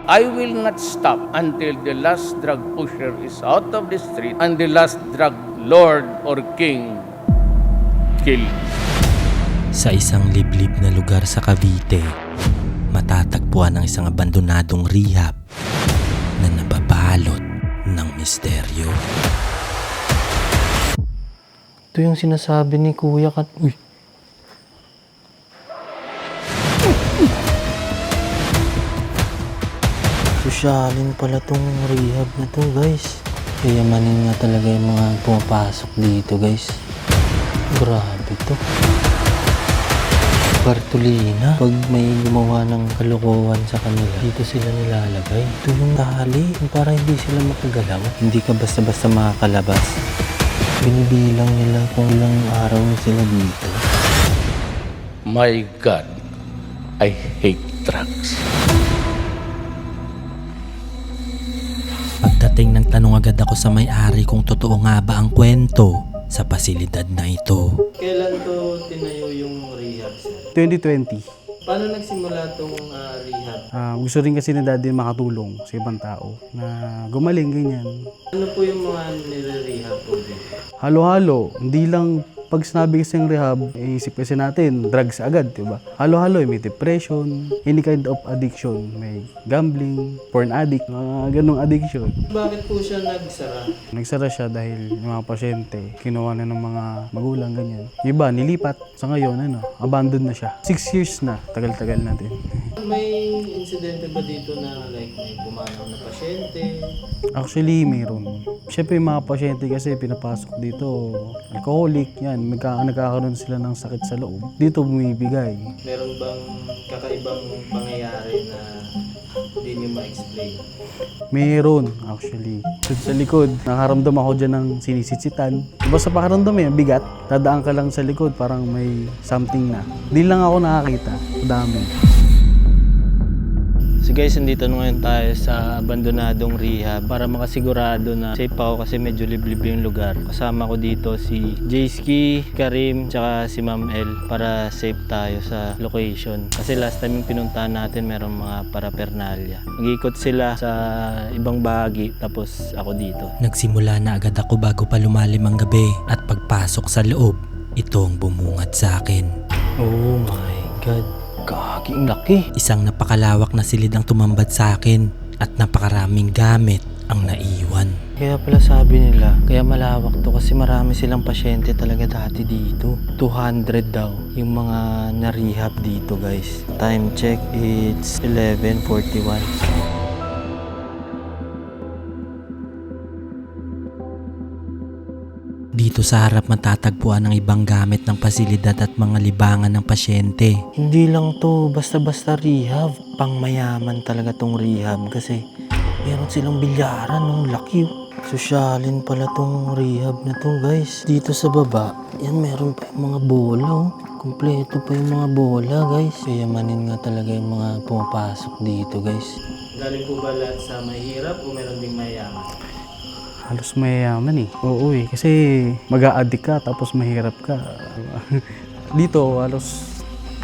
I will not stop until the last drug pusher is out of the street and the last drug lord or king killed. Sa isang liblib na lugar sa Cavite, matatagpuan ang isang abandonadong rehab na nababalot ng misteryo. Ito yung sinasabi ni Kuya Uy! Sosyalin pala tong rehab na to, guys. Kayamanin nga talaga yung mga pumapasok dito, guys. Grabe to. Bartolina. Pag may gumawa ng kalokohan sa kanila, dito sila nilalagay. Ito yung tali, para hindi sila makagalaw. Hindi ka basta-basta makakalabas. Binibilang nila kung ilang araw na sila dito. My God, I hate drugs. Pagdating ng tanong agad ako sa may-ari kung totoo nga ba ang kwento sa pasilidad na ito. Kailan to tinayo yung rehab, sir? 2020. Paano nagsimula tong rehab? Gusto rin kasi ni daddy makatulong sa ibang tao na gumaling, ganyan. Ano po yung mga nire-rehab po dito? Halo-halo, hindi lang pag sinabi kasi ng rehab, isip kasi natin, drugs agad, diba? Halo-halo, may depression, any kind of addiction, may gambling, porn addict, mga ganong addiction. Bakit po siya nagsara? Nagsara siya dahil yung mga pasyente, kinuha na ng mga magulang, ganyan. Iba, nilipat. Sa ngayon, abandon na siya. 6 years na, tagal-tagal natin. May insidente ba dito na like may pumanaw na pasyente? Actually, mayroon. Siyempre, yung mga pasyente kasi pinapasok dito, alcoholic, yan, nagkakaroon sila ng sakit sa loob. Dito bumibigay. Meron bang kakaibang pangyayari na hindi niyo ma-explain? Mayroon, actually. Sa likod, nakaramdam ako dyan ng sinisitsitan. Basta pakiramdam bigat. Dadaan ka lang sa likod, parang may something na. Di lang ako nakakita. Dami. So guys, nandito ngayon tayo sa abandonadong rehab para makasigurado na safe ako kasi medyo liblib yung lugar. Kasama ko dito si Jayski, Karim, tsaka si Ma'am El para safe tayo sa location. Kasi last time yung pinuntahan natin meron mga paraphernalia. Mag-ikot sila sa ibang bahagi tapos ako dito. Nagsimula na agad ako bago pa lumalim ang gabi at pagpasok sa loob, ito ang bumungad sa akin. Oh my God. Kaging laki. Isang napakalawak na silid ang tumambad sa akin at napakaraming gamit ang naiwan. Kaya pala sabi nila, kaya malawak to kasi marami silang pasyente talaga dati dito. 200 daw yung mga na-rehab dito, guys. Time check, it's 11:41. Dito sa harap matatagpuan ang ibang gamit ng pasilidad at mga libangan ng pasyente. Hindi lang to basta-basta rehab. Pangmayaman talaga tong rehab kasi meron silang bilyaran, laki. Sosyalin pala tong rehab na to, guys. Dito sa baba, yan meron pa yung mga bola. Kompleto pa yung mga bola, guys. Kayamanin nga talaga yung mga pumapasok dito, guys. Galing po ba lahat sa mahirap o meron ding mayaman? Halos mayayaman Oo kasi mag-a-addict ka tapos mahirap ka. Dito halos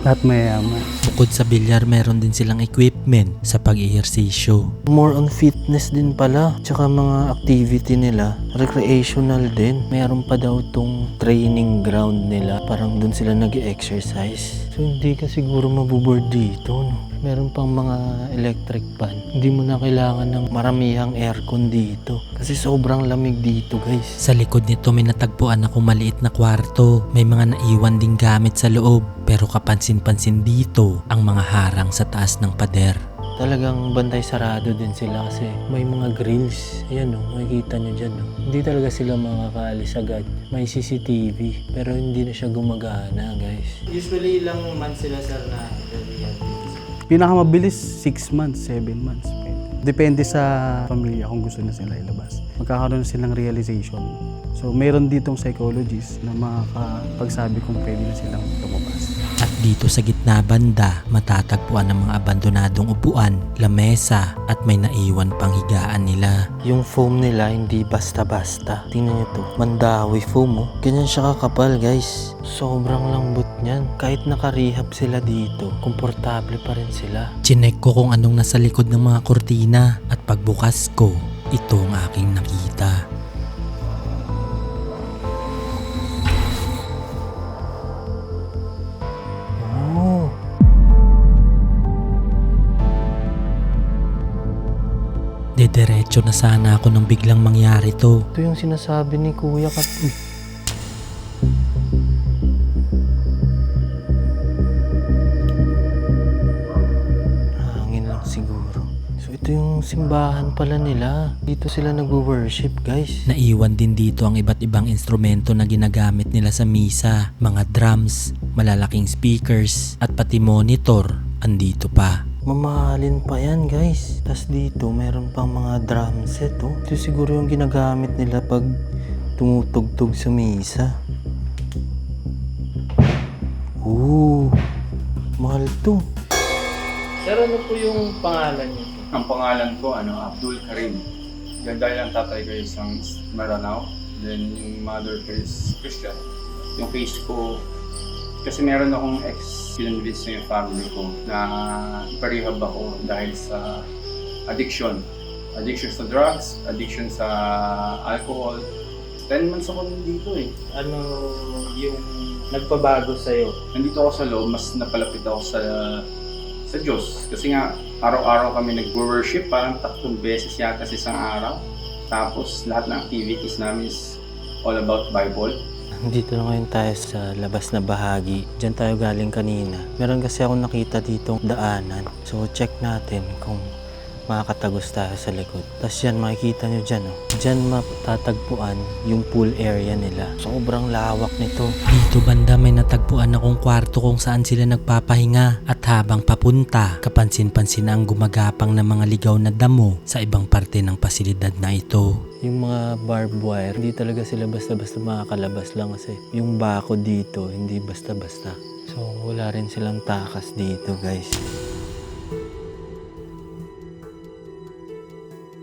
lahat mayayaman. Bukod sa bilyar, meron din silang equipment sa pag-ehersisyo. More on fitness din pala, tsaka mga activity nila, recreational din. Meron pa daw tong training ground nila, parang dun sila nag-exercise. So hindi ka siguro mabuboard dito, Meron pang mga electric fan. Hindi mo na kailangan ng maramihang aircon dito. Kasi sobrang lamig dito, guys. Sa likod nito may natagpuan akong maliit na kwarto. May mga naiwan ding gamit sa loob. Pero kapansin-pansin dito ang mga harang sa taas ng pader. Talagang bantay sarado din sila kasi may mga grills. Ayan makikita nyo dyan. Hindi talaga sila makakaalis agad. May CCTV pero hindi na siya gumagana, guys. Usually ilang months sila, sir, na rehab? Pinakamabilis 6 months, 7 months. Depende sa pamilya kung gusto na sila ilabas. Magkakaroon silang realization. So mayroon ditong psychologist na makakapagsabi kung pwede na silang lumabas. At Dito sa gitna banda, matatagpuan ang mga abandonadong upuan, lamesa at may naiwan pang higaan nila. Yung foam nila hindi basta-basta. Tingnan nyo to. Mandawi foam oh. Ganyan siya kakapal guys. Sobrang lambot niyan. Kahit naka-rehab sila dito, komportable pa rin sila. Chinek ko kung anong nasa likod ng mga kurtina at pagbukas ko, ito ang aking nakita. Oh. Dediretso na sana ako nang biglang mangyari to. Ito yung sinasabi ni Kuya Kat. Uy. Hangin lang siguro. So ito yung simbahan pala nila. Dito sila nag-worship guys. Naiwan din dito ang iba't ibang instrumento na ginagamit nila sa misa. Mga drums, malalaking speakers, at pati monitor, andito pa. Mamahalin pa yan guys. Tapos dito meron pang mga drum set oh. Ito siguro yung ginagamit nila pag tumutugtog sa misa. Ooh, mahal to. Sir, ano po yung pangalan niyo? Ang pangalan ko, Abdul Karim. Ganda lang tatay ko isang Maranao. Then yung mother ko is Christian. Yung face ko, kasi meron akong ex-convince na yung family ko na iparehab ako dahil sa addiction. Addiction sa drugs, addiction sa alcohol. 10 months ako dito eh. Ano yung nagpabago sa'yo? Nandito ako sa loob, mas napalapit ako sa Diyos. Kasi nga, araw-araw kami nag-worship, parang 3 beses yata sa isang araw. Tapos lahat ng activities namin is all about Bible. Dito na ngayon tayo sa labas na bahagi. Diyan tayo galing kanina. Meron kasi akong nakita ditong daanan. So check natin kung makakatagos tayo sa likod. Tapos yan, makikita nyo dyan. Oh. Dyan matatagpuan yung pool area nila. Sobrang lawak nito. Dito banda may natagpuan akong kwarto kung saan sila nagpapahinga at habang papunta, kapansin-pansin na ang gumagapang na mga ligaw na damo sa ibang parte ng pasilidad na ito. Yung mga barbed wire, hindi talaga sila basta-basta makakalabas lang kasi yung bako dito, hindi basta-basta. So wala rin silang takas dito guys.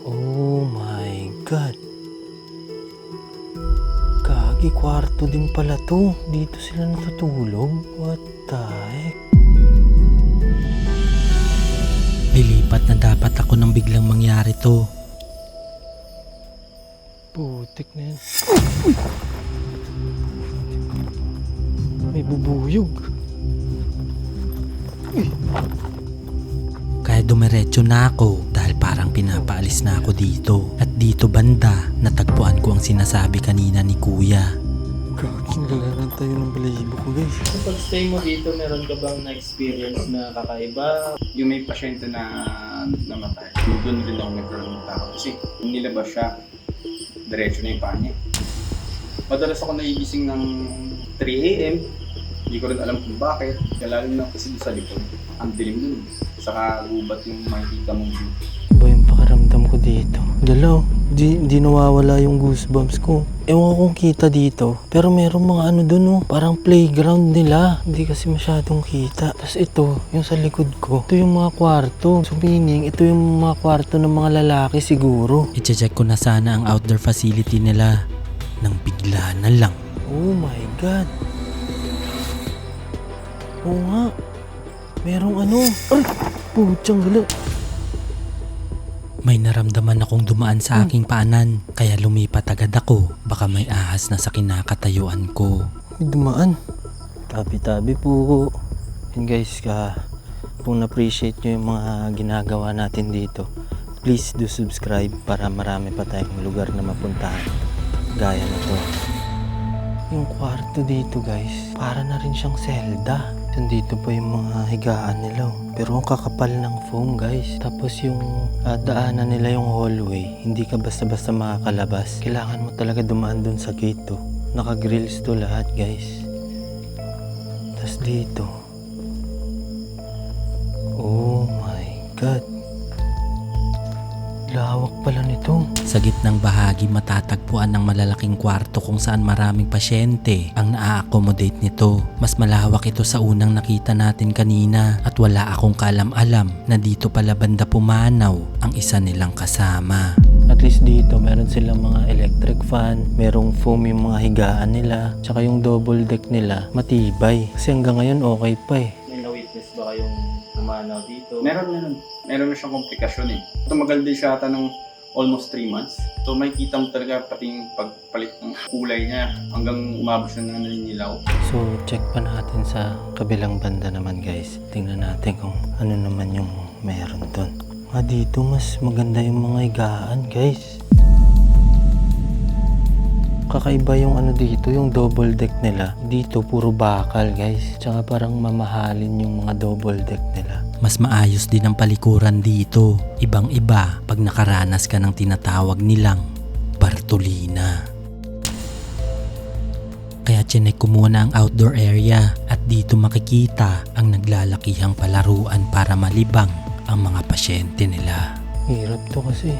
Oh my God. Kagi, kwarto din pala to. Dito sila natutulog. What the heck? Lilipat na dapat ako nang biglang mangyari to. Putik na yan. May bubuyog. Kaya dumiretso na ako dahil parang pinapaalis na ako dito. At dito banda, natagpuan ko ang sinasabi kanina ni Kuya. Gaging lalaran tayo ng balahibo ko guys. Sa pag-stay mo dito, meron ka bang na-experience na kakaiba? Yung may pasyente na namatay, doon rin ako nagkaroon ng takot. Kasi nilabas siya, diretso na yung paa niya. Madalas ako nagigising ng 3 a.m. Hindi ko rin alam kung bakit. Kailangan na kasi sa likod. Ang dilim dun. Saka gubat yung makikita mong view. Iba yung pakaramdam ko dito. Dalaw, di nawawala yung goosebumps ko. Ewan ko kung kita dito. Pero merong mga ano dun oh. Parang playground nila. Hindi kasi masyadong kita. Tapos ito, yung sa likod ko. Ito yung mga kwarto. So meaning, ito yung mga kwarto ng mga lalaki siguro. I-check ko na sana ang outdoor facility nila nang bigla na lang. Oh my God. Oo nga. Merong ano. Ay! Putsang gala. May naramdaman akong dumaan sa aking paanan kaya lumipat agad ako. Baka may ahas na sa kinakatayuan ko. May dumaan. Tabi-tabi po. And guys, kung na-appreciate nyo yung mga ginagawa natin dito, please do subscribe para marami pa tayong lugar na mapuntahan. Gaya na to. Yung kwarto dito guys, para na rin siyang selda. Dito pa yung mga higaan nila. Pero ang kakapal ng foam guys. Tapos yung daanan nila yung hallway. Hindi ka basta-basta makakalabas. Kailangan mo talaga dumaan dun sa gate to. Naka-grills to lahat guys. Tapos dito. Oh my God. Lawak pala nito. Sa gitnang bahagi matatagpuan ng malalaking kwarto kung saan maraming pasyente ang naa-accommodate nito. Mas malawak ito sa unang nakita natin kanina at wala akong kaalam-alam na dito pala banda pumanaw ang isa nilang kasama. At least dito meron silang mga electric fan, merong foam yung mga higaan nila, tsaka yung double deck nila matibay. Kasi hanggang ngayon okay pa eh. May na-witness ba kayong umanaw dito? Meron na siyang komplikasyon eh. Tumagal din siya ata ng almost 3 months. So makikita mo talaga pati yung pagpalit ng kulay niya hanggang umabot siya ng naninilaw. So check pa natin sa kabilang banda naman guys. Tingnan natin kung ano naman yung meron dun. Dito mas maganda yung mga higaan guys. Kakaiba yung ano dito, yung double deck nila. Dito puro bakal guys. Tsaka parang mamahalin yung mga double deck nila. Mas maayos din ang palikuran dito. Ibang-iba pag nakaranas ka ng tinatawag nilang Bartolina. Kaya chinek ko muna ang outdoor area at dito makikita ang naglalakihang palaruan para malibang ang mga pasyente nila. Hirap to kasi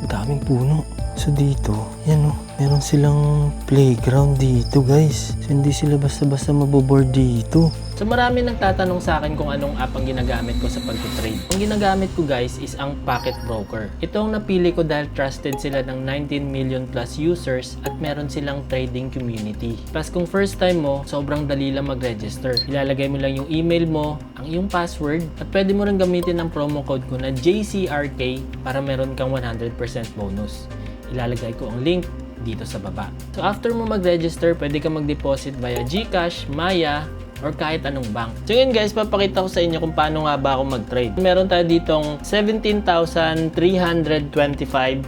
daming puno. So dito, yan o, meron silang playground dito guys. So hindi sila basta-basta maboboard dito. So marami nagtatanong sa akin kung anong app ang ginagamit ko sa pag-trade. Ang ginagamit ko guys is ang Pocket Broker. Ito ang napili ko dahil trusted sila ng 19 million plus users at meron silang trading community. Plus kung first time mo, sobrang dali lang mag-register. Ilalagay mo lang yung email mo, ang iyong password, at pwede mo rin gamitin ang promo code ko na JCRK para meron kang 100% bonus. Ilalagay ko ang link dito sa baba. So after mo mag-register, pwede ka mag-deposit via GCash, Maya, or kahit anong bank. So yun guys, papakita ko sa inyo kung paano nga ba ako mag-trade. Meron tayo ditong 17,325.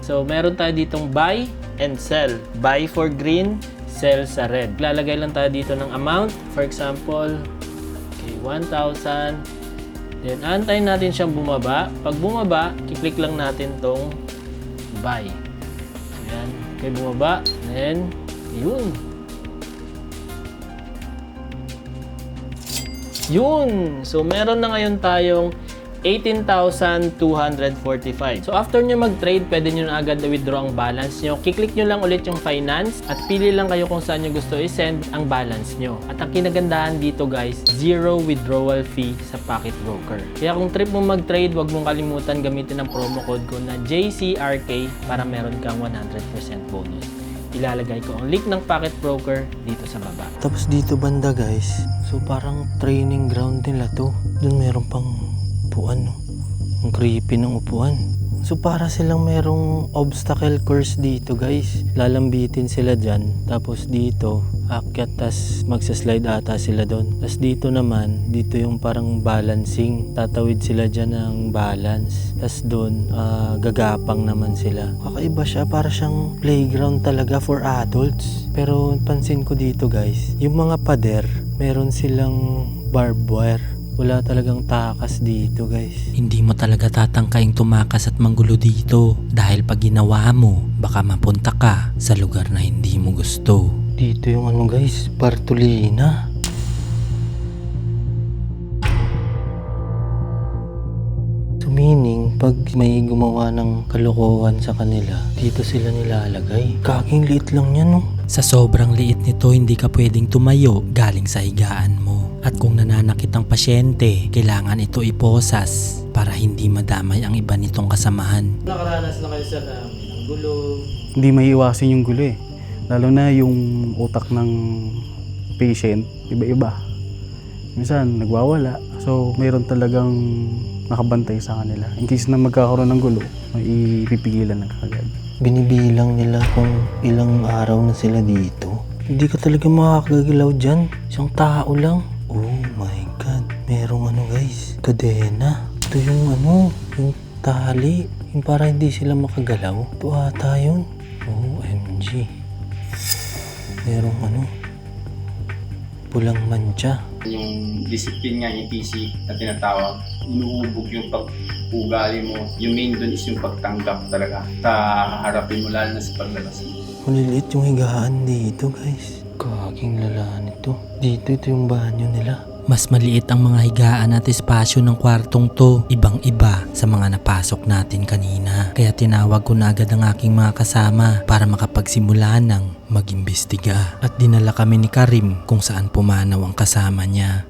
So meron tayo ditong buy and sell. Buy for green, sell sa red. Lalagay lang tayo dito ng amount. For example, okay, 1,000. Then antayin natin siyang bumaba. Pag bumaba, i-click lang natin tong buy. So yan, okay, bumaba. Then, yun. Yun! So, meron na ngayon tayong 18,245. So, after nyo mag-trade, pwede nyo na agad na-withdraw ang balance nyo. Kiklik nyo lang ulit yung finance at pili lang kayo kung saan nyo gusto i-send ang balance nyo. At ang kinagandahan dito guys, zero withdrawal fee sa Pocket Broker. Kaya kung trip mo mag-trade, wag mong kalimutan gamitin ang promo code ko na JCRK para meron kang 100% bonus. Ilalagay ko ang link ng Pocket Broker dito sa baba. Tapos dito banda guys, so parang training ground nila to. Doon meron pang upuan, no? Ang creepy ng upuan. So para silang merong obstacle course dito guys. Lalambitin sila dyan. Tapos dito, akyat, tas magsaslide ata sila doon. Tas dito naman, dito yung parang balancing. Tatawid sila dyan ng balance. Tas doon, gagapang naman sila. Kakaiba siya, para siyang playground talaga for adults. Pero pansin ko dito guys, yung mga pader, meron silang barbed wire. Wala talagang takas dito guys. Hindi mo talaga tatangkaing tumakas at manggulo dito dahil pag ginawa mo, baka mapunta ka sa lugar na hindi mo gusto. Dito yung ano guys, Bartolina. So meaning, pag may gumawa ng kalokohan sa kanila, dito sila nilalagay. Kaking liit lang yan, no? Sa sobrang liit nito, hindi ka pwedeng tumayo galing sa higaan mo. At kung nananakit ang pasyente, kailangan ito iposas para hindi madamay ang iba nitong kasamahan. Nakaranas na kayo sa gulo. Hindi maiiwasin yung gulo eh. Lalo na yung utak ng patient, iba-iba. Minsan nagwawala. So mayroon talagang nakabantay sa kanila. In case na magkakaroon ng gulo, may ipipigilan na kagad. Binibilang nila kung ilang araw na sila dito. Hindi ka talaga makakagalaw dyan. Isang tao lang. Oh my God. Merong ano guys, kadena. Ito yung ano, yung tali. Yung para hindi sila makagalaw. Ito ata yun. OMG. Merong ano, pulang mancha. Yung discipline nga, yung PC na tinatawag, inuubog yung pag-ugali mo. Yung main dun is yung pagtanggap talaga. Harapin mo lalo na sa paglabas mo. Maliliit yung higaan dito guys. Kaking lala nito. Dito ito yung banyo nila. Mas maliit ang mga higaan at espasyo ng kwartong to. Ibang-iba sa mga napasok natin kanina. Kaya tinawag ko na agad ang aking mga kasama para makapagsimula ng mag-imbestiga. At dinala kami ni Karim kung saan pumanaw ang kasama niya.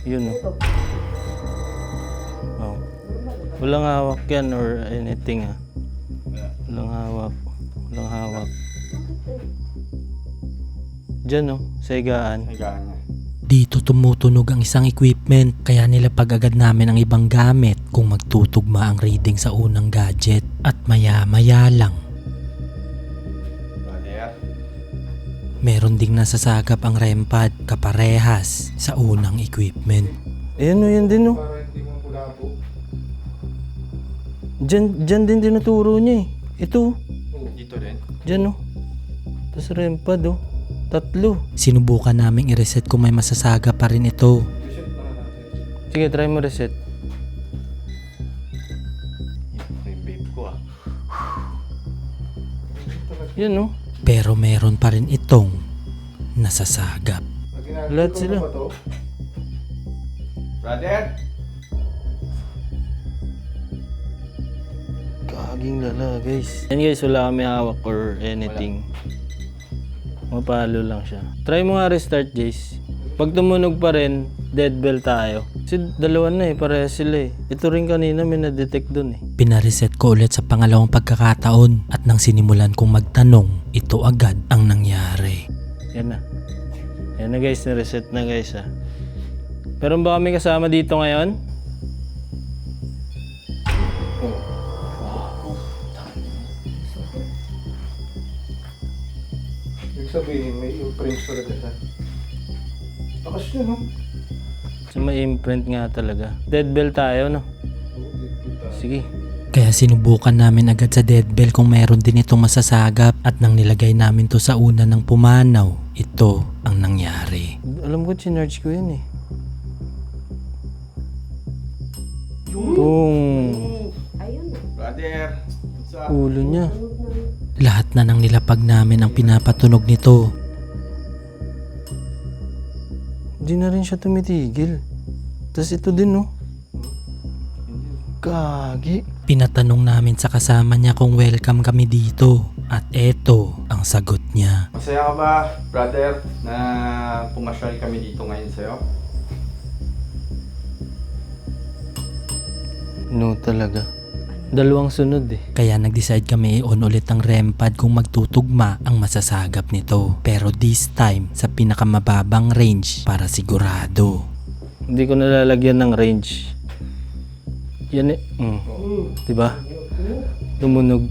Yun oh. Walang hawak yan or anything ah. Walang hawak. Walang hawak. Diyan sa higaan. Higaan niya. Dito tumutunog ang isang equipment kaya nilapag agad namin ang ibang gamit kung magtutugma ang reading sa unang gadget. At maya-maya lang, Brother. meron ding nasasagap ang REM pad kaparehas sa unang equipment. Ayan yan din Diyan din tinuturo niya Ito. Dito rin. Diyan Tapos REM pad 3. Sinubukan naming i-reset kung may masasagap pa rin ito. Sige, try mo reset. Yung vape ko Yan Pero meron pa rin itong nasasagap. Lahat sila. Brother. Kaging lala guys. Yan guys, wala kami hawak or anything. Mapalo lang siya. Try mo nga restart, Jace. Pag tumunog pa rin, dead bell tayo. Kasi dalawa na parehas sila Ito rin kanina may na-detect dun Pinareset ko ulit sa pangalawang pagkakataon at nang sinimulan kong magtanong, ito agad ang nangyari. Yan na. Yan na guys, na-reset na guys Pero ba kami kasama dito ngayon? Ibig sabihin, may imprints talaga siya. Lakas yun, no? So may imprint nga talaga. Dead bell tayo, no? Sige. Kaya sinubukan namin agad sa deadbell kung meron din itong masasagap at nang nilagay namin to sa una ng pumanaw, ito ang nangyari. Alam ko, chinarge ko yun Boom! Brother. What's up? Ulo niya. Lahat na nang nilapag namin ang pinapatunog nito. Hindi na rin siya tumitigil. Tapos ito din, Gagi. Pinatanong namin sa kasama niya kung welcome kami dito at eto ang sagot niya. Masaya ka ba, brother, na pumasyal kami dito ngayon sa'yo? No talaga. Dalawang sunod Kaya nag-decide kami i-on ulit ang REM pad kung magtutugma ang masasagap nito. Pero this time sa pinakamababang range para sigurado. Hindi ko nalalagyan ng range. Yan Diba? Tumunog.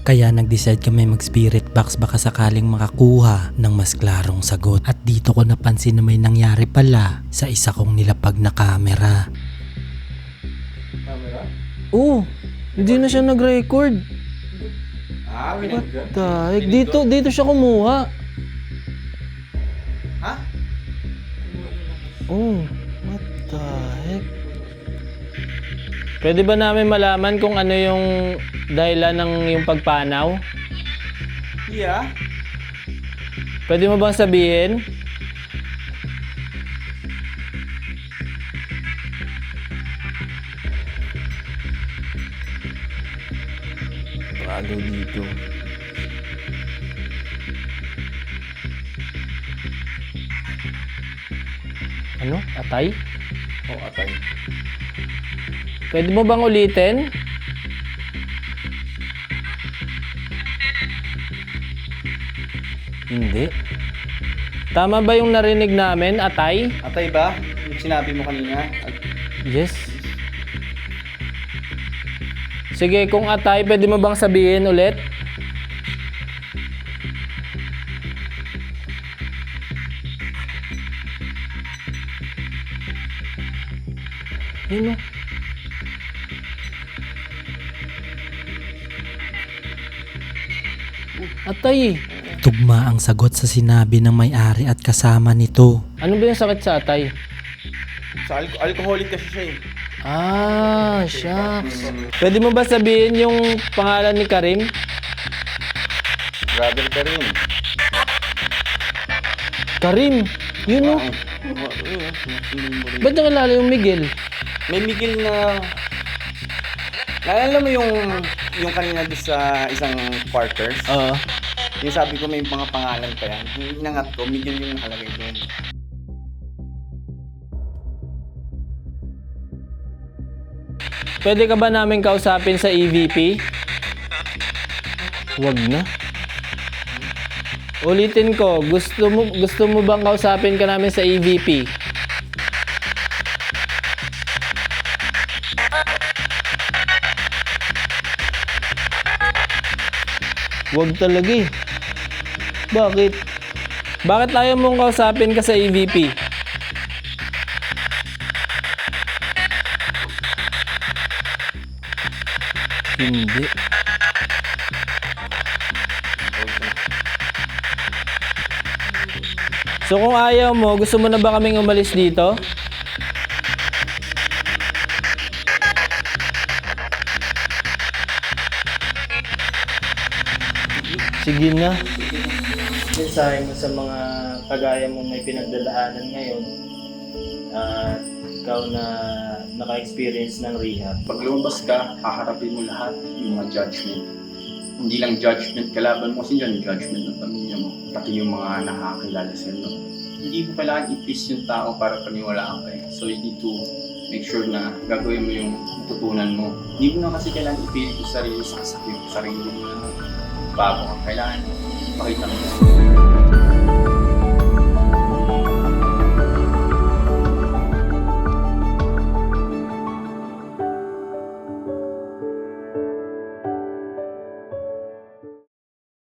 Kaya nag-decide kami mag-spirit box baka sakaling makakuha ng mas klarong sagot. At dito ko napansin na may nangyari pala sa isa kong nilapag na camera. Oo! Hindi na siya nag-record. Pinag- Dito siya kumuha. Ha? Oh, what the heck? Pwede ba namin malaman kung ano yung dahilan ng yung pagpanaw? Yeah. Pwede mo bang sabihin? Palo dito. Ano? Atay? Oh, atay. Pwede mo bang ulitin? Hindi. Tama ba yung narinig namin, Atay? Atay ba? Yung sinabi mo kanina? Yes. Sige, kung Atay, pwede mo bang sabihin ulit? Yun o. Atay, Tugma ang sagot sa sinabi ng may-ari at kasama nito. ano ba yung sakit sa Atay? Sa alcoholic kasi siya Ah, shucks. Pwede mo ba sabihin yung pangalan ni Karim? Brother ka rin. Karim! Yun o. Ba't nakilala yung Miguel? May Miguel na... Naalala mo yung kanina doon sa isang quarters? Oo. Yung sabi ko may mga pangalan pa yan. Yung inangat ko, Miguel yung nakalagay doon. Pwede ka ba namin kausapin sa EVP? Wag na. Ulitin ko, gusto mo bang kausapin ka namin sa EVP? Wag talaga eh. Bakit? Bakit ayaw mong kausapin ka sa EVP? Hindi. So kung ayaw mo, gusto mo na ba kaming umalis dito? Sige na. Mensahe mo sa mga kagaya mo may pinagdadaanan ngayon at ikaw na naka-experience ng rehab. Pag lumabas ka, haharapin mo lahat yung mga judgment. Hindi lang judgment kalaban mo, kasi dyan yung judgment ng pamilya mo, pati yung mga nakakilala sa'yo. Hindi mo kailangan i-please yung tao para paniwalaan kayo. So you need to make sure na gagawin mo yung tutunan mo. Hindi mo na kasi kailangan ipilit yung sarili sa sarili mo na bago ka. Kailangan pakita mo.